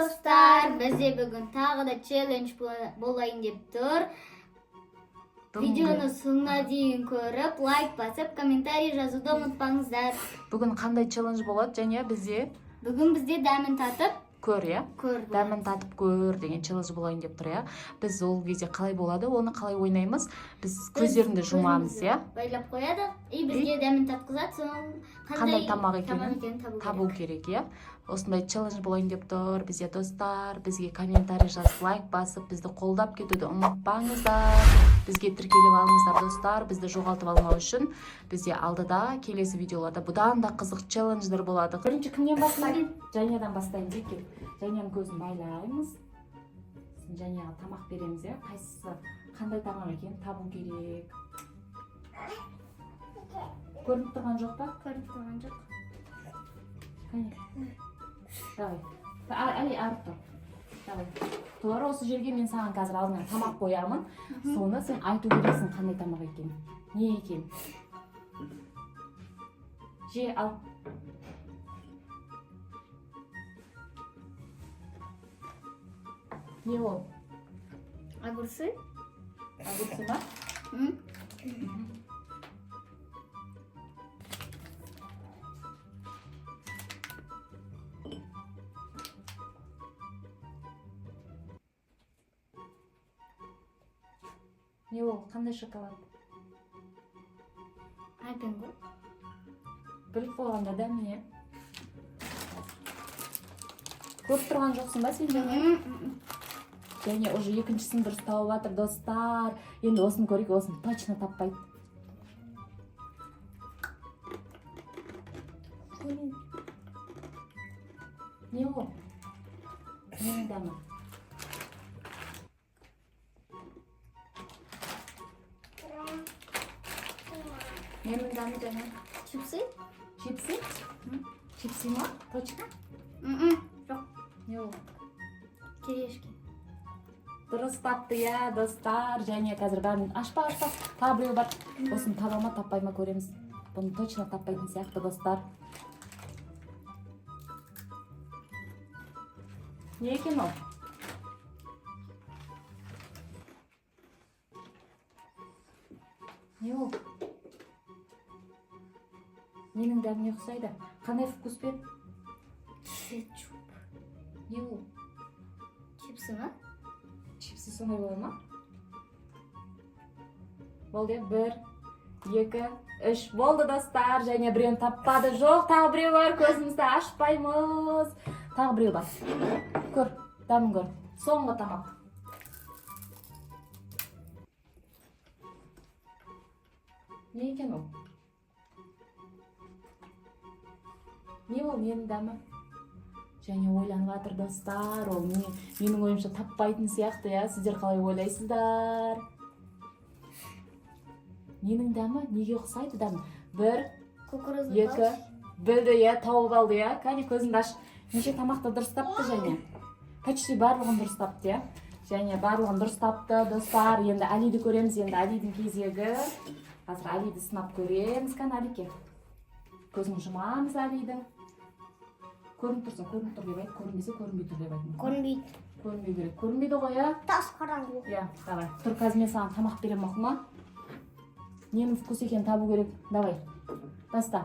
достар, бізде бүгін тағы да челлендж болайын деп тұр. Видеоны соңына дейін көріп, лайк басып, комментарий жазуды ұмытпаңыздар. Бүгін қандай челлендж болады және Бүгін бізде дәмін татып көр, иә? Көр. Дәмін татып көр деген челлендж болайын деп тұр, иә? Біз ол кезде қалай болады, оны қалай ойнаймыз? Біз көздерінде жұмамыз, иә? Байлап қояды, бізге дәмін татқызады, соң қандай тамақ екенін табу керек, иә? Осындай челлендж болайын деп тұр. Бізде достар, бізге комментарий жазып, лайк басып, бізді қолдап кетуді ұмытпаңыздар. Бізге тіркеліп алыңыздар, достар. Бізді жоғалтып алмау үшін бізде алдыда келесі видеоларда бұдан да қызық челлендждер болады. Бірінші кімнен бастаймыз? Жаниядан бастаймыз, екен. Жанияның көзін байлаймыз. Жанияға тамақ береміз, иә? Қайсысы қандай тамақ екенін табу керек. Көрініп тұрған жоқ па? Көрініп тұрған жоқ. Қане? Давай. Али, арып тұр. Давай. Тура осы жерге мен саған қазір алдынан тамақ қоямын. Соны сен айту керексің қандай тамақ екен. Не екен? Же, ал. Не ол? Огурцы? Огурцы ма? Не ол? Қандай шоколад? Альпен ғой. Біліп қойғанда дәмі не? Көріп тұрған жоқсың ба сен және? Және уже екіншісін дұрыс тауып жатыр, достар. Енді осын көрейік, осын точно таппайды. Не ол? Ненің дәмі? Ненің дәмі және? Чипсы? Чипсы? Чипсы ма? Точно? Жоқ. Не ол? Кирешки. Дұрыс тапты, иә, достар. Және қазір бәрін ашпа. Тағы біреу бар. Осын таба ма, таппай ма көреміз. Бұны точно таппайтын сияқты, достар. Не екен ол? Не ол? Ненің дәміне ұқсайды? Қандай вкус бен? Кетчуп. Не ол? Чипсы ма? Чипсы сондай бола ма? Болды, 1, 2, 3. Болды, достар. Және біреуін таппады. Жоқ, тағы біреу бар. Көзімізді ашпаймыз. Тағы біреу бар. Көр, дәмін көр. Соңғы тамақ. Не екен ол? Не ол, ненің дәмі? Және ойланып жатыр, достар. Ол менің ойымша таппайтын сияқты, иә? Сіздер қалай ойлайсыздар? Ненің дәмі? Неге ұқсайды дәмі? 1, 2, білді, иә, тауып алды, иә? Кәне көзіңді аш. Неше тамақты дұрыс тапты және? Почти барлығын дұрыс тапты, иә? Және барлығын дұрыс тапты, достар. Енді Алиді көреміз, енді Алидің кезегі. Қазір Алиді сынап көреміз, кәне Алике. Көзін жұмамыз Алидің. Көрініп тұрсын, көрініп тұр деп айт, көрінбесе көрінбей тұр деп айт. Көрінбейді. Көрінбей керек. Көрінбейді ғой, иә? Тас қараңғы. Иә, давай. Тұр, қазір мен саған тамақ берем, мақұл ма? Ненің вкус екенін табу керек. Давай. Баста.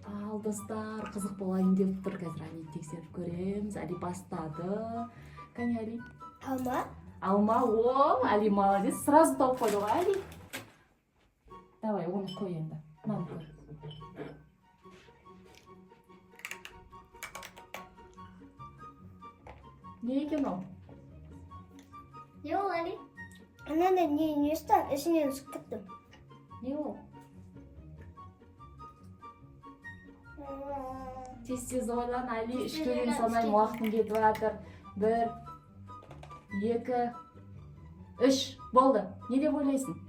Ал, достар, қызық болайын деп тұр. Қазір Али тексеріп көреміз. Али бастады. Кәне, Али? Алма? Алма, о, Али молодец. Сразу тауып қойды ғой, Али. Давай, оны қой енді. Мынаны көр. Не екен ол? Не ол, Али? Ананда не ұста? Ішінен шығып кеттім. Не ол? Тез-тез ойлан, Али. Ішкеден санайын, уақытын кетіп жатыр. 1, 2, 3. Болды. Не деп ойлайсың?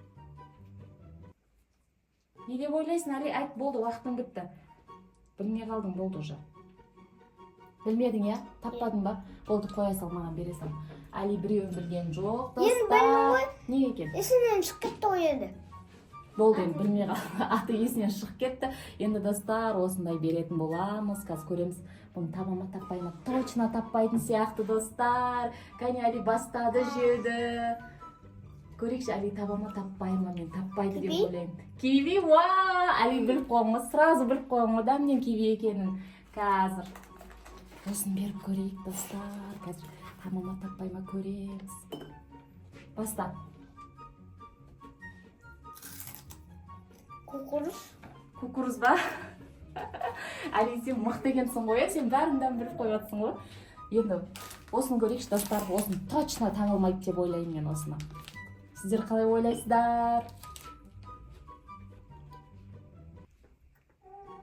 Не деп ойлайсың, Али? Айт, болды, уақытын кетті. Білмей қалдың, болды уже. Білмедің, иә? Таппадың ба? Болды, қоя сал, маған бере сал. Али біреуін білген жоқ, достар. Енді білмей ғой. Не екен? Ішінен шығып кетті ғой енді. Болды, енді білмей аты есінен шығып кетті. Енді достар, осындай беретін боламыз. Қазір көреміз. Бұны таба ма таппай ма? Точно таппайтын сияқты достар. Кәне Али бастады жеуді. Көрейікші, Али таба ма таппай ма? Мен таппайды деп ойлаймын. Киви, ва! Али біліп қойыңыз, сразу біліп қойыңыз, да мен киви екенін. Қазір осын беріп көрейік достар. Қазір таба ма таппай ма көреміз. Баста. Кукуруз ба? Али, сен мықты екенсің ғой, сен бәрін біліп қойып ғой. Енді осын көрейікші достар, осын точно танылмайды деп ойлаймын мен осыны. Сіздер қалай ойлайсыздар?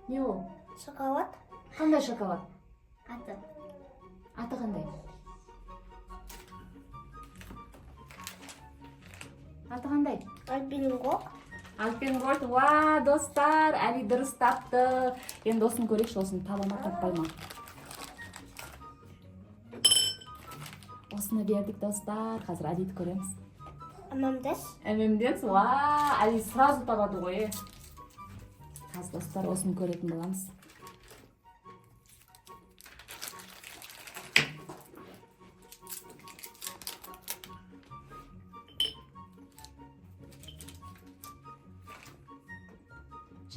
Не ол? Шоколад. Қандай шоколад? Аты. Аты қандай? Аты қандай? Альпинго. Альпинголд, ва, достар, Али дұрыс тапты. Енді осын көрейікші, осын таба ма таппай ма? Осыны бердік достар, қазір Алиді көреміз. ММДС, ва, Али сразу табады ғой. Қазір достар, осыны көретін боламыз.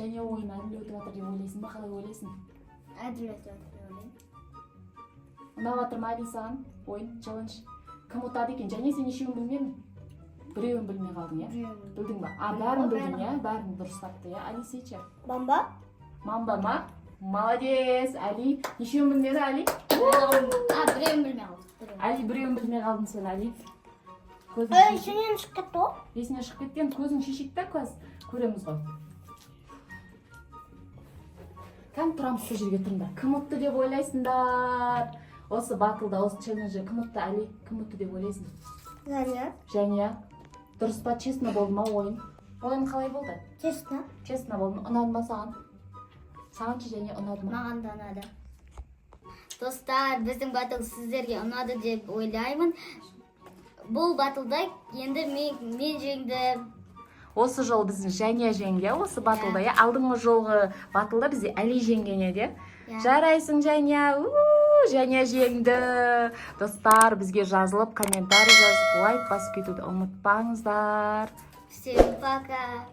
Және ойын әділ өтіп жатыр деп ойлайсың ба, қалай ойлайсың? Әділ өтіп жатыр деп ойлаймын. Ұнап жатыр ма Али саған ойын, челлендж? Кім ұтады екен? Және сен ешеуін білмедің? Біреуін білмей қалдың, иә? Білдің ба? Бәрін білдің, иә? Бәрін дұрыс тапты, иә? Али сейче? Мамба. Мамба ма? Молодец! Али, нешеуін білмеді, Али? Біреуін білмей қалдым. Али, біреуін білмей қалдың сен, Али. Есінен шығып кетті ғой? Есінен шығып кеткен, көзің шешек та көреміз ғой. Кәм тұрамыз сол жерге тұрыңдар. Кім ұтты деп ойлайсыңдар? Осы батылда, осы челленджде кім ұтты, Али? Кім ұтты деп ойлайсың? Жәния. Дұрыс па, честно болды ма ойын? Ойын қалай болды? Честно. Честно болды ма? Ұнады ма саған? Саған ше Жәния ұнады ма? Маған да ұнады. Достар, біздің батыл сіздерге ұнады деп ойлаймын. Бұл батылда енді мен жеңдім. Осы жол біздің Жәния жеңге, осы батылда, иә? Алдыңғы жолғы батылда бізде Али жеңген еді. Жарайсың, Жәния. Жәния жеңді. Достар, бізге жазылып, комментарий жазып, лайк басып кетуді ұмытпаңыздар. Всем пока.